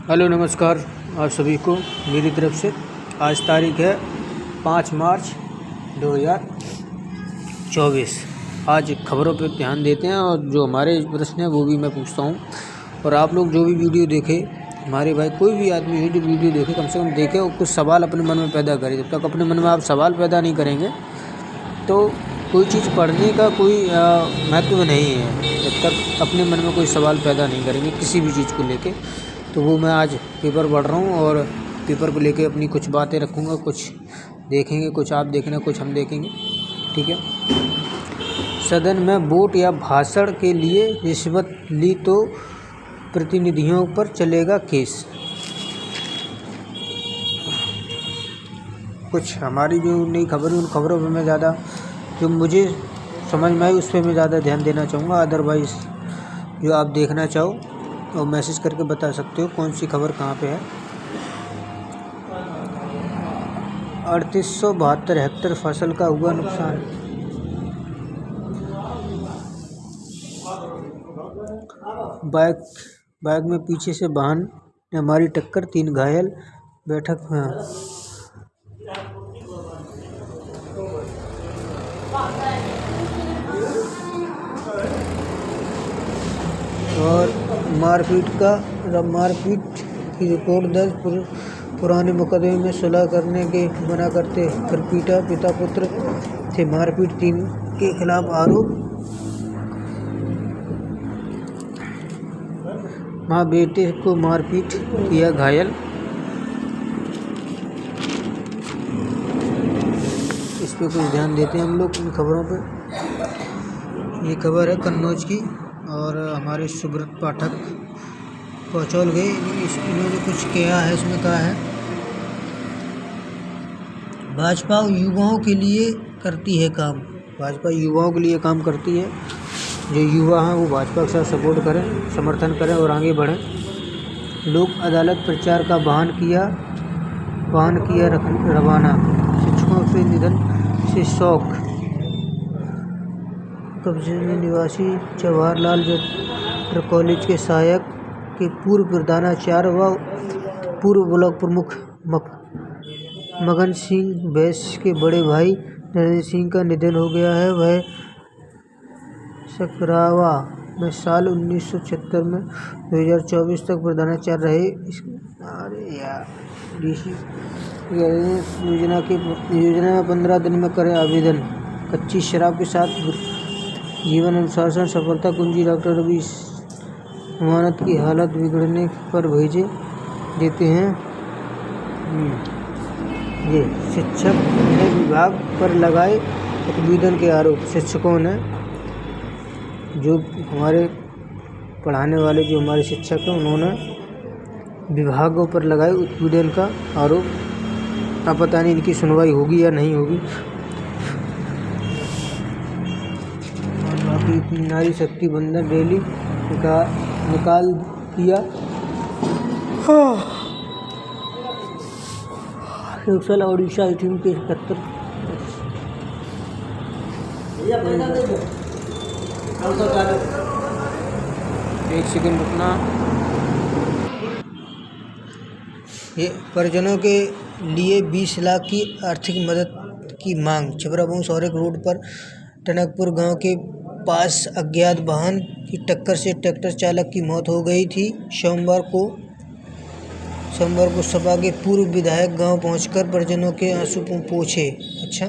Hello नमस्कार आप सभी को मेरी तरफ से। आज तारीख है 5 मार्च 2024। आज खबरों पर ध्यान देते हैं और जो हमारे प्रश्न हैं वो भी मैं पूछता हूं। और आप लोग जो भी वीडियो देखे, हमारे भाई कोई भी आदमी वीडियो देखे, कम से कम देखे और कुछ सवाल अपने मन में पैदा करे। जब तक अपने मन में आप सवाल पैदा नहीं करेंगे तो कोई चीज़ पढ़ने का कोई महत्व नहीं है। जब तक अपने मन में कोई सवाल पैदा नहीं करेंगे किसी भी चीज़ को लेके, तो वो मैं आज पेपर पढ़ रहा हूँ और पेपर को लेके अपनी कुछ बातें रखूँगा। कुछ देखेंगे, कुछ आप देखना, कुछ हम देखेंगे, ठीक है। सदन में वोट या भाषण के लिए रिश्वत ली तो प्रतिनिधियों पर चलेगा केस। कुछ हमारी जो नई खबर है उन खबरों पर मैं ज़्यादा, जो मुझे समझ में आई उस पर मैं ज़्यादा ध्यान देना चाहूँगा। अदरवाइज़ जो आप देखना चाहो तो मैसेज करके बता सकते हो कौन सी खबर कहाँ पे है। 3872 हेक्टेयर फसल का हुआ नुकसान। बाइक में पीछे से वाहन ने मारी टक्कर, 3 घायल। बैठक में और मारपीट की रिपोर्ट दर्ज। पुराने मुकदमे में सुलह करने के मना करते कर पीटा, पिता पुत्र थे मारपीट, 3 के खिलाफ आरोप। मां बेटे को मारपीट किया घायल। इस पे कुछ ध्यान देते हैं हम लोग इन खबरों पे। ये खबर है कन्नौज की और हमारे सुब्रत पाठक पहुँचौल गए। इन्होंने कुछ किया है, इसमें कहा है भाजपा युवाओं के लिए करती है काम। भाजपा युवाओं के लिए काम करती है। जो युवा हैं वो भाजपा के साथ सपोर्ट करें, समर्थन करें और आगे बढ़ें। लोक अदालत प्रचार का वाहन किया रवाना। शिक्षकों से निधन से शौक। कब्जे में निवासी जवाहरलाल कॉलेज के सहायक के पूर्व प्रधानाचार्य व पूर्व ब्लॉक प्रमुख मगन सिंह बैस के बड़े भाई नरेंद्र सिंह का निधन हो गया है। वह सकरावा में साल 1976 में 2024 तक प्रधानाचार्य रहे। योजना में 15 दिन में करें आवेदन। कच्ची शराब के साथ जीवन अनुशासन सफलता कुंजी। डॉक्टर रवि जमानत की हालत बिगड़ने पर भेजे देते हैं। ये शिक्षक ने विभाग पर लगाए उत्पीड़न के आरोप। शिक्षकों ने, जो हमारे पढ़ाने वाले जो हमारे शिक्षक हैं, उन्होंने विभागों पर लगाए उत्पीड़न का आरोप। अब पता नहीं इनकी सुनवाई होगी या नहीं होगी। और बाकी नारी शक्ति बंधन रैली निकाल दिया। नक्सल ओडिशा टीम के 71। एक सेकंड रुकना। ये परिजनों के लिए 20 लाख की आर्थिक मदद की मांग। छपरा सौरक रोड पर टनकपुर गांव के पास अज्ञात वाहन की टक्कर से ट्रैक्टर चालक की मौत हो गई थी। सोमवार को सपा के पूर्व विधायक गांव पहुंचकर परिजनों के आंसू पोंछे। अच्छा,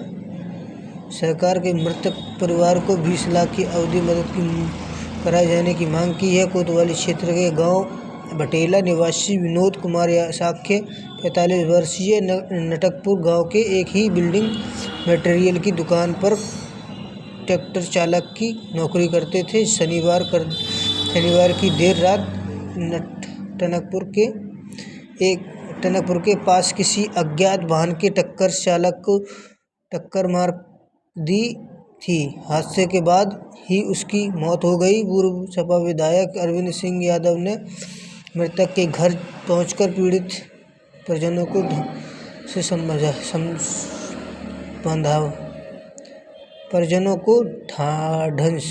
सरकार के मृतक परिवार को 20 लाख की अवधि मदद की कराए जाने की मांग की है। कोतवाली क्षेत्र के गांव भटेला निवासी विनोद कुमार साक्य 45 वर्षीय नटकपुर गांव के एक ही बिल्डिंग मटेरियल की दुकान पर ट्रैक्टर चालक की नौकरी करते थे। शनिवार की देर रात टनकपुर के पास किसी अज्ञात वाहन के टक्कर चालक को टक्कर मार दी थी। हादसे के बाद ही उसकी मौत हो गई। पूर्व सपा विधायक अरविंद सिंह यादव ने मृतक के घर पहुंचकर पीड़ित परिजनों को ढाढ़स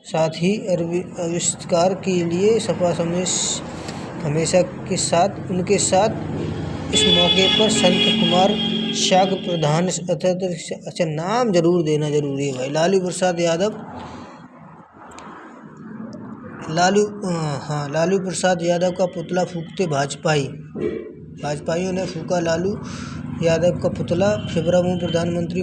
साथ ही आविष्कार के लिए सपा हमेशा के साथ उनके साथ इस मौके पर संत कुमार शाग प्रधान अच्छा नाम जरूर देना जरूरी है भाई। लालू प्रसाद यादव, लालू प्रसाद यादव का पुतला फूंकते भाजपाइयों ने फूंका लालू यादव का पुतला। फिब्रवरी में प्रधानमंत्री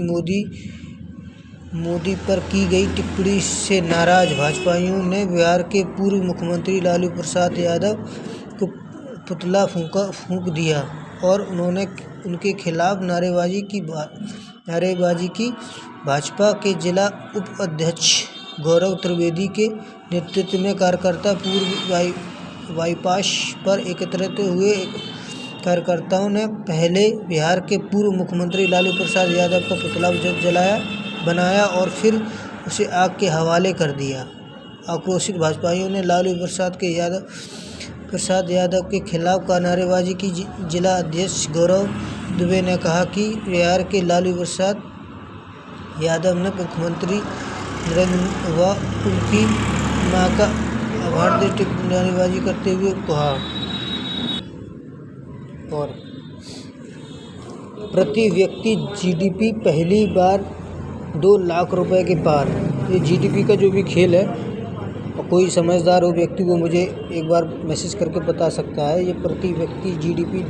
मोदी पर की गई टिप्पणी से नाराज भाजपाइयों ने बिहार के पूर्व मुख्यमंत्री लालू प्रसाद यादव को पुतला फूंक दिया और उन्होंने उनके खिलाफ नारेबाजी की। भाजपा के जिला उप अध्यक्ष गौरव त्रिवेदी के नेतृत्व में कार्यकर्ता पूर्व बाईपास पर एकत्रित हुए। कार्यकर्ताओं ने पहले बिहार के पूर्व मुख्यमंत्री लालू प्रसाद यादव का पुतला बनाया और फिर उसे आग के हवाले कर दिया। आक्रोशित भाजपाइयों ने लालू प्रसाद यादव के खिलाफ नारेबाजी की। जिला अध्यक्ष गौरव दुबे ने कहा कि बिहार के लालू प्रसाद यादव ने मुख्यमंत्री नरेंद्र व उनकी मां का आभार देते नारेबाजी करते हुए कहा। और प्रति व्यक्ति जीडीपी पहली बार 2 लाख रुपए के पार। ये जीडीपी का जो भी खेल है, और कोई समझदार हो व्यक्ति वो मुझे एक बार मैसेज करके बता सकता है। ये प्रति व्यक्ति जीडीपी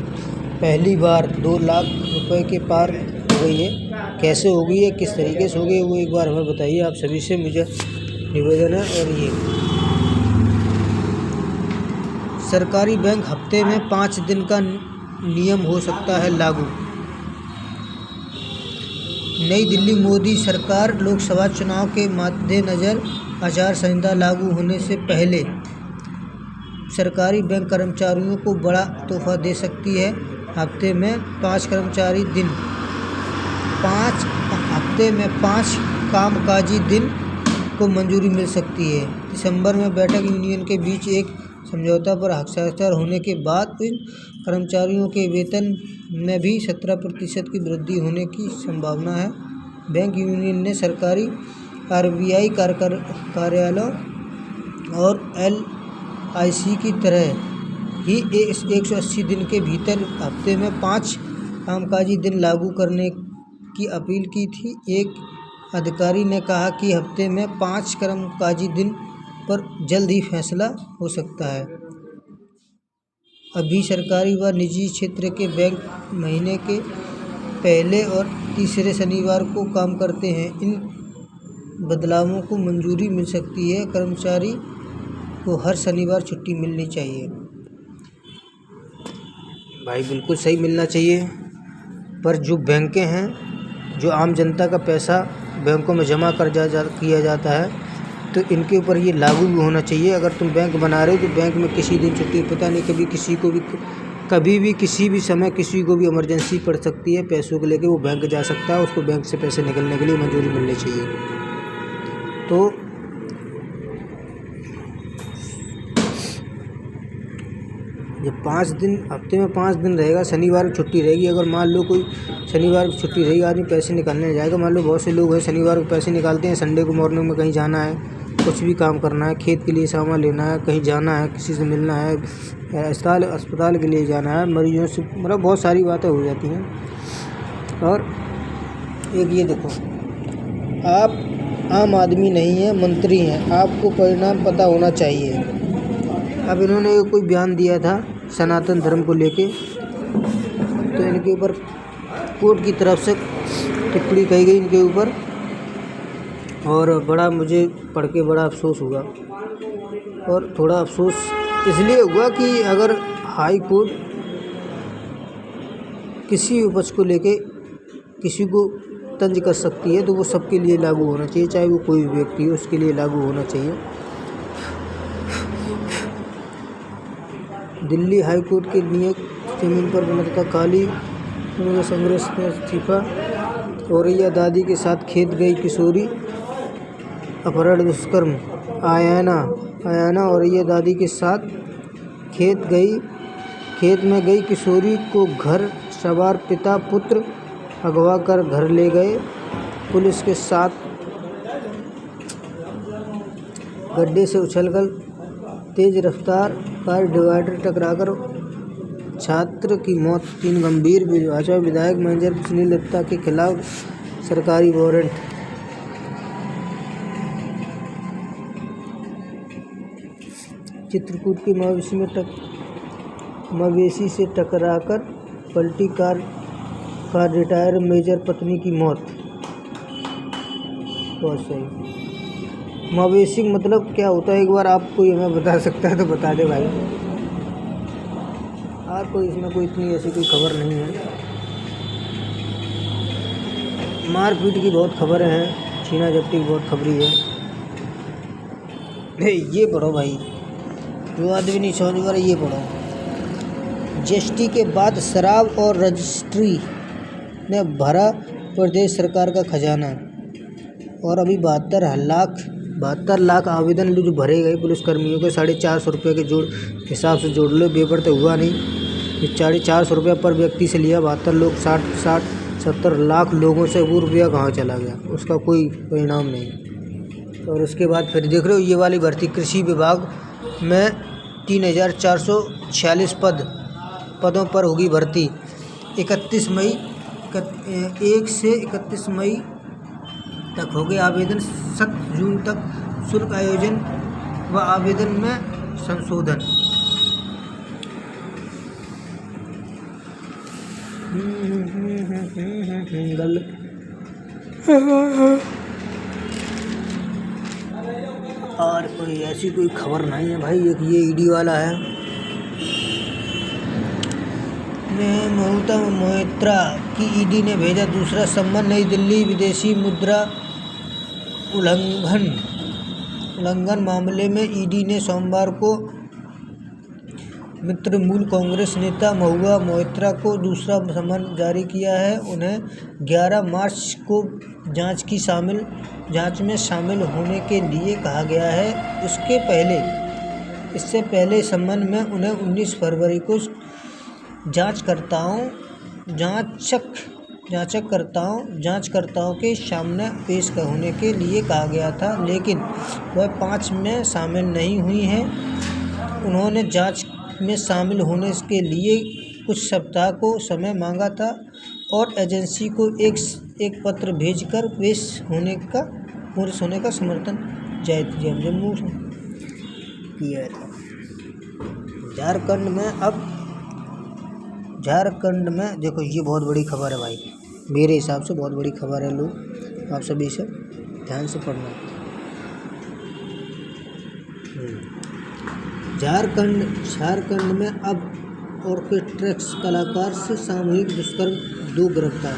पहली बार 2 लाख रुपए के पार हो गई है। कैसे हो गई है, किस तरीके से हो गई है, वो एक बार हमें बताइए। आप सभी से मुझे निवेदन है। और ये सरकारी बैंक हफ्ते में 5 दिन का नियम हो सकता है लागू। नई दिल्ली। मोदी सरकार लोकसभा चुनाव के मद्देनजर आचार संहिता लागू होने से पहले सरकारी बैंक कर्मचारियों को बड़ा तोहफा दे सकती है। हफ्ते में 5 कामकाजी दिन को मंजूरी मिल सकती है। दिसंबर में बैंकिंग यूनियन के बीच एक समझौता पर हस्ताक्षर होने के बाद इन कर्मचारियों के वेतन में भी 17% की वृद्धि होने की संभावना है। बैंक यूनियन ने सरकारी आरबीआई कार्यालयों और एलआईसी की तरह ही 180 दिन के भीतर हफ्ते में 5 कामकाजी दिन लागू करने की अपील की थी। एक अधिकारी ने कहा कि हफ्ते में 5 कामकाजी दिन पर जल्द ही फैसला हो सकता है। अभी सरकारी व निजी क्षेत्र के बैंक महीने के पहले और तीसरे शनिवार को काम करते हैं। इन बदलावों को मंजूरी मिल सकती है। कर्मचारी को हर शनिवार छुट्टी मिलनी चाहिए। भाई बिल्कुल सही मिलना चाहिए, पर जो बैंकें हैं, जो आम जनता का पैसा बैंकों में जमा किया जाता है, तो इनके ऊपर ये लागू भी होना चाहिए। अगर तुम बैंक बना रहे हो तो बैंक में किसी दिन छुट्टी, पता नहीं कभी किसी भी समय किसी को भी इमरजेंसी पड़ सकती है, पैसों को लेके वो बैंक जा सकता है। उसको बैंक से पैसे निकलने के लिए मंजूरी मिलनी चाहिए। तो ये 5 दिन, हफ्ते में 5 दिन रहेगा, शनिवार को छुट्टी रहेगी। अगर मान लो कोई शनिवार को छुट्टी रहेगी, आदमी पैसे निकालने जाएगा। मान लो बहुत से लोग हैं शनिवार को पैसे निकालते हैं, संडे को मॉर्निंग में कहीं जाना है, कुछ भी काम करना है, खेत के लिए सामान लेना है, कहीं जाना है, किसी से मिलना है, अस्पताल के लिए जाना है, मरीजों से, मतलब बहुत सारी बातें हो जाती हैं। और एक ये देखो, आप आम आदमी नहीं हैं, मंत्री हैं, आपको परिणाम पता होना चाहिए। अब इन्होंने कोई बयान दिया था सनातन धर्म को लेके, तो इनके ऊपर कोर्ट की तरफ से टिप्पणी कही गई इनके ऊपर, और बड़ा मुझे पढ़ के बड़ा अफसोस हुआ। और थोड़ा अफसोस इसलिए हुआ कि अगर हाई कोर्ट किसी उपज को लेके किसी को तंज कर सकती है, तो वो सबके लिए लागू होना चाहिए, चाहे वो कोई भी व्यक्ति हो, उसके लिए लागू होना चाहिए। दिल्ली हाई कोर्ट के नियुक्त जमीन पर बना था काली कांग्रेस में इस्तीफा। औरैया दादी के साथ खेत गई किशोरी, अपहरण दुष्कर्म। आयाना औरैया दादी के साथ खेत में गई किशोरी को घर सवार पिता पुत्र अगवा कर घर ले गए। पुलिस के साथ गड्ढे से उछलकर तेज रफ्तार कार डिवाइडर टकराकर छात्र की मौत, 3 गंभीर। भाजपा विधायक मैनेजर सुनील दत्ता के खिलाफ सरकारी वारंट। चित्रकूट के मवेशी से टकराकर पलटी कार, रिटायर मेजर पत्नी की मौत। बहुत सही। मवेशी मतलब क्या होता है, एक बार आप कोई हमें बता सकता है तो बता दे भाई। और कोई इसमें कोई इतनी ऐसी कोई खबर नहीं है। मारपीट की बहुत खबरें हैं, छीना झपटी की बहुत खबरी है। ये पढ़ो भाई, जो आदमी नहीं समझ पा रहा ये पढ़ो। जीएसटी के बाद शराब और रजिस्ट्री ने भरा प्रदेश सरकार का खजाना, और अभी 72 लाख आवेदन जो भरे गए पुलिसकर्मियों के 450 रुपये के हिसाब से जोड़ लो, पेपर तो हुआ नहीं। 450 रुपये पर व्यक्ति से लिया, 72 लोग 60-70 लाख लोगों से वो रुपया कहाँ चला गया, उसका कोई परिणाम नहीं। और उसके बाद फिर देख रहे हो ये वाली भर्ती, कृषि विभाग में 3446 पदों पर होगी भर्ती। 1 से 31 मई तक हो गए आवेदन। 7 जून तक शुल्क आयोजन व आवेदन में संशोधन। और कोई ऐसी कोई खबर नहीं है भाई। एक ये ईडी वाला है, ममता मोइत्रा की ईडी ने भेजा दूसरा सम्मन। नई दिल्ली विदेशी मुद्रा उल्लंघन मामले में ईडी ने सोमवार को तृणमूल कांग्रेस नेता महुआ मोइत्रा को दूसरा सम्मन जारी किया है। उन्हें 11 मार्च को जांच में शामिल होने के लिए कहा गया है। इससे पहले सम्मन में उन्हें 19 फरवरी को जांचकर्ताओं के सामने पेश होने के लिए कहा गया था, लेकिन वह 5 में शामिल नहीं हुई हैं। उन्होंने जांच में शामिल होने के लिए कुछ सप्ताह को समय मांगा था और एजेंसी को एक पत्र भेजकर पेश होने का समर्थन जम्मू किया था। झारखंड में देखो ये बहुत बड़ी खबर है भाई, मेरे हिसाब से बहुत बड़ी खबर है। लोग आप सभी से ध्यान से पढ़ना। झारखंड में अब ऑर्केस्ट्रा कलाकार से सामूहिक दुष्कर्म, 2 गिरफ्तार।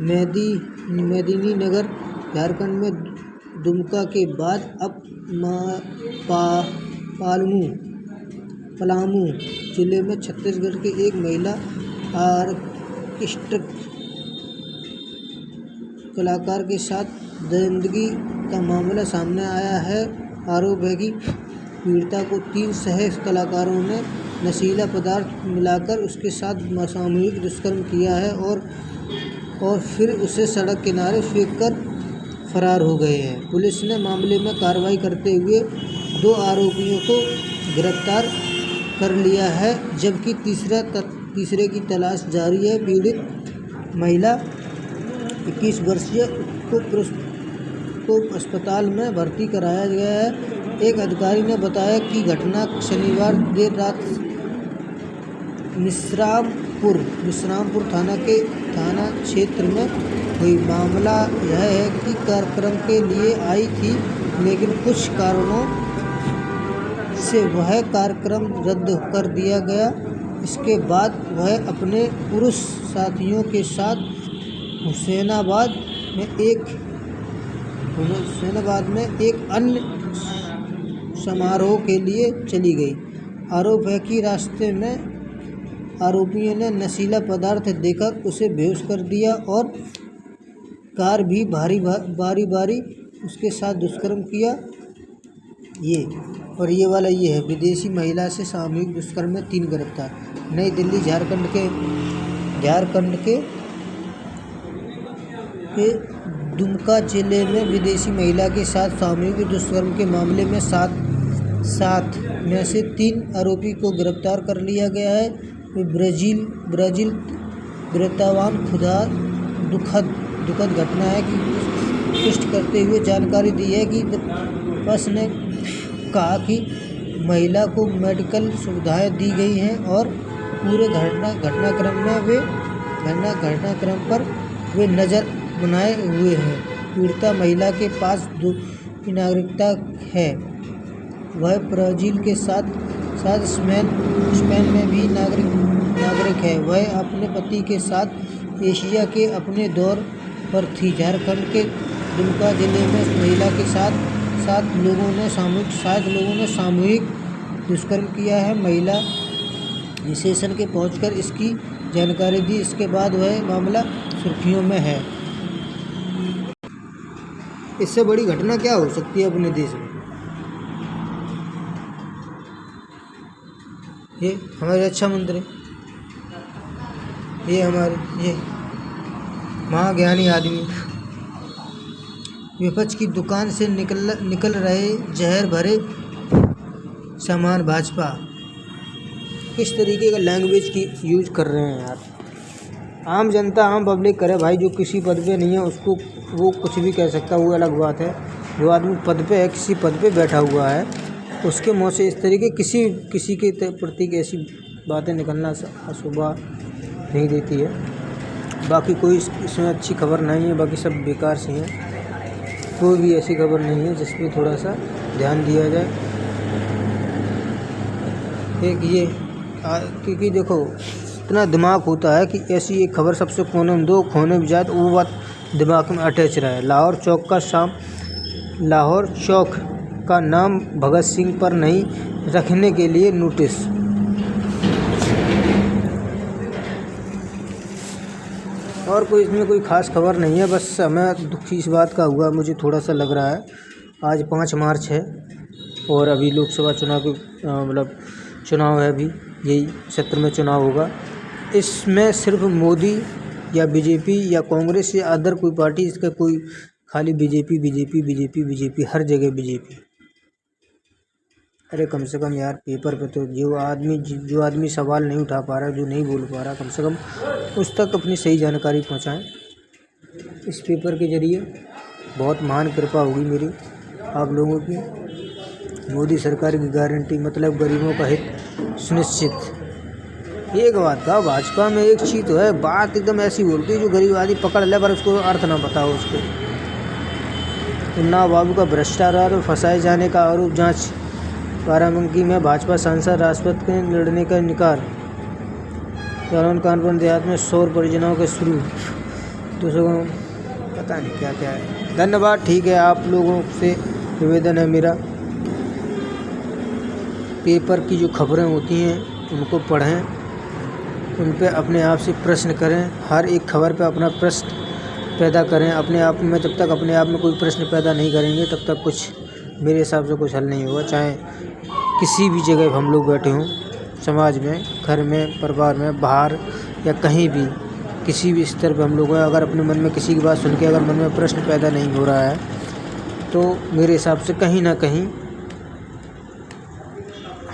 मेदिनीनगर झारखंड में दुमका के बाद अब पलामू जिले में छत्तीसगढ़ के एक महिला ऑर्केस्ट्रा कलाकार के साथ दरिंदगी का मामला सामने आया है। आरोप है कि पीड़िता को 3 सह कलाकारों ने नशीला पदार्थ मिलाकर उसके साथ सामूहिक दुष्कर्म किया है और फिर उसे सड़क किनारे फेंककर फरार हो गए हैं। पुलिस ने मामले में कार्रवाई करते हुए 2 आरोपियों को गिरफ्तार कर लिया है, जबकि तीसरे की तलाश जारी है। पीड़ित महिला 21 वर्षीय को अस्पताल में भर्ती कराया गया है। एक अधिकारी ने बताया कि घटना शनिवार देर रात विश्रामपुर थाना क्षेत्र में हुई। मामला यह है कि कार्यक्रम के लिए आई थी, लेकिन कुछ कारणों से वह कार्यक्रम रद्द कर दिया गया। इसके बाद वह अपने पुरुष साथियों के साथ हुसैनाबाद में एक अन्य समारोह के लिए चली गई। आरोप है कि रास्ते में आरोपियों ने नशीला पदार्थ देकर उसे बेहोश कर दिया और कार भी बारी उसके साथ दुष्कर्म किया। ये वाला ये है, विदेशी महिला से सामूहिक दुष्कर्म में 3 गिरफ्तार। नई दिल्ली झारखंड के दुमका जिले में विदेशी महिला के साथ सामूहिक दुष्कर्म के मामले में 7 7 में से 3 आरोपी को गिरफ्तार कर लिया गया है। ब्राज़ील वृत्तावान खुदा दुखद घटना है कि पुष्टि करते हुए जानकारी दी है कि बस ने कहा कि महिला को मेडिकल सुविधाएं दी गई हैं और पूरे घटनाक्रम पर वे नज़र बनाए हुए हैं। पीड़िता महिला के पास की नागरिकता है। वह ब्राज़ील के साथ स्पेन में भी नागरिक है। वह अपने पति के साथ एशिया के अपने दौर पर थी। झारखंड के दुमका जिले में महिला के साथ 7 लोगों ने सामूहिक दुष्कर्म किया है। महिला स्टेशन के पहुंचकर इसकी जानकारी दी। इसके बाद वह मामला सुर्खियों में है। इससे बड़ी घटना क्या हो सकती है अपने देश में। ये हमारे रक्षा मंत्री, ये महाज्ञानी आदमी, विपक्ष की दुकान से निकल रहे जहर भरे सामान भाजपा किस तरीके का लैंग्वेज की यूज कर रहे हैं यार। आम जनता आम पब्लिक करे भाई, जो किसी पद पे नहीं है उसको वो कुछ भी कह सकता है, वो अलग बात है। जो आदमी पद पे है, किसी पद पे बैठा हुआ है, उसके मुँह से इस तरीके किसी के प्रति ऐसी बातें निकलना शोभा नहीं देती है। बाकी कोई इसमें अच्छी खबर नहीं है, बाकी सब बेकार सी हैं। कोई भी ऐसी खबर नहीं है जिस पर थोड़ा सा ध्यान दिया जाए। एक ये क्योंकि देखो इतना दिमाग होता है कि ऐसी एक खबर सबसे कोने में दो, खोने में जाए तो वो बात दिमाग में अटैच रहे। लाहौर चौक का नाम भगत सिंह पर नहीं रखने के लिए नोटिस। और कोई इसमें कोई ख़ास खबर नहीं है, बस हमें दुखी इस बात का हुआ, मुझे थोड़ा सा लग रहा है। आज 5 मार्च है और अभी लोकसभा चुनाव के मतलब चुनाव है, अभी यही सत्र में चुनाव होगा। इसमें सिर्फ मोदी या बीजेपी या कांग्रेस या अदर कोई पार्टी, इसका कोई खाली बीजेपी, हर जगह बीजेपी। अरे कम से कम यार पेपर पे तो जो आदमी सवाल नहीं उठा पा रहा, जो नहीं बोल पा रहा, कम से कम उस तक अपनी सही जानकारी पहुंचाएं। इस पेपर के जरिए बहुत महान कृपा होगी मेरी आप लोगों की। मोदी सरकार की गारंटी मतलब गरीबों का हित सुनिश्चित। एक बात का भाजपा में एक चीज़ तो है, बात एकदम ऐसी बोलती है जो गरीब आदमी पकड़ ले पर उसको अर्थ ना पता हो उसको। उन्नाव बाबू का भ्रष्टाचार और फंसाए जाने का आरोप जांच। बाराबंकी में भाजपा सांसद राष्ट्रपति के लड़ने का इनकार। कानपुर देहात में सौर परियोजनाओं के शुरू। दूसरों पता नहीं क्या क्या है। धन्यवाद। ठीक है, आप लोगों से निवेदन है मेरा, पेपर की जो खबरें होती हैं उनको पढ़ें, उन पे अपने आप से प्रश्न करें। हर एक खबर पे अपना प्रश्न पैदा करें अपने आप में। जब तक अपने आप में कोई प्रश्न पैदा नहीं करेंगे तब तक कुछ मेरे हिसाब से कुछ हल नहीं होगा। चाहे किसी भी जगह हम लोग बैठे हों, समाज में, घर में, परिवार में, बाहर या कहीं भी, किसी भी स्तर पे हम लोग हैं, अगर अपने मन में किसी की बात सुन के अगर मन में प्रश्न पैदा नहीं हो रहा है तो मेरे हिसाब से कहीं ना कहीं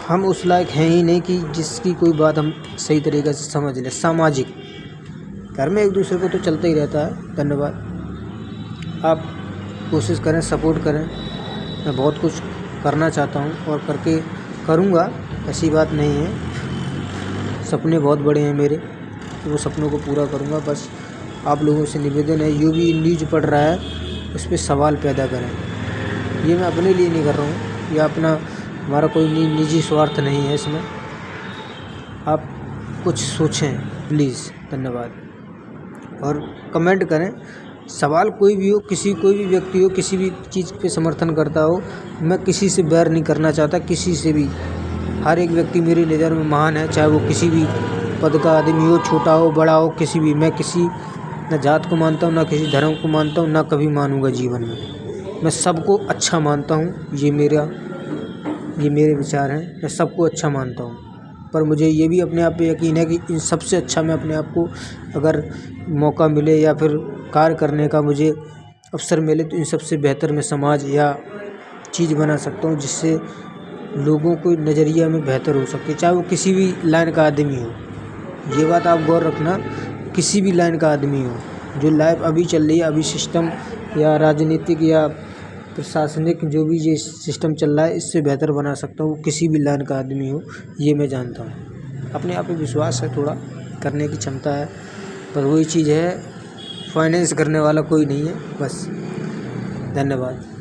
हम उस लायक हैं ही नहीं कि जिसकी कोई बात हम सही तरीके से समझ लें। सामाजिक घर में एक दूसरे को तो चलता ही रहता है। धन्यवाद। आप कोशिश करें, सपोर्ट करें। मैं बहुत कुछ करना चाहता हूँ और करके करूँगा, ऐसी बात नहीं है। सपने बहुत बड़े हैं मेरे, तो वो सपनों को पूरा करूँगा। बस आप लोगों से निवेदन है, जो भी न्यूज़ पढ़ रहा है उस पर सवाल पैदा करें। ये मैं अपने लिए नहीं कर रहा हूँ, या अपना हमारा कोई निजी स्वार्थ नहीं है इसमें। आप कुछ सोचें प्लीज़। धन्यवाद। और कमेंट करें। सवाल कोई भी हो, कोई भी व्यक्ति हो, किसी भी चीज़ पे समर्थन करता हो, मैं किसी से बैर नहीं करना चाहता, किसी से भी। हर एक व्यक्ति मेरी नज़र में महान है, चाहे वो किसी भी पद का आदमी हो, छोटा हो, बड़ा हो, किसी भी। मैं किसी न जात को मानता हूँ, ना किसी धर्म को मानता हूँ, ना कभी मानूंगा जीवन में। मैं सबको अच्छा मानता हूँ। ये मेरे विचार हैं। मैं सबको अच्छा मानता हूँ, पर मुझे ये भी अपने आप पे यकीन है कि इन सबसे अच्छा मैं अपने आप को अगर मौका मिले या फिर कार्य करने का मुझे अवसर मिले तो इन सबसे बेहतर मैं समाज या चीज़ बना सकता हूँ, जिससे लोगों को नज़रिया में बेहतर हो सकती है, चाहे वो किसी भी लाइन का आदमी हो। ये बात आप गौर रखना, किसी भी लाइन का आदमी हो, जो लाइफ अभी चल रही है, अभी सिस्टम या राजनीतिक या प्रशासनिक जो भी ये सिस्टम चल रहा है, इससे बेहतर बना सकता हूँ, किसी भी लाइन का आदमी हो, ये मैं जानता हूँ। अपने आप पे विश्वास है, थोड़ा करने की क्षमता है, पर वही चीज़ है, फाइनेंस करने वाला कोई नहीं है। बस, धन्यवाद।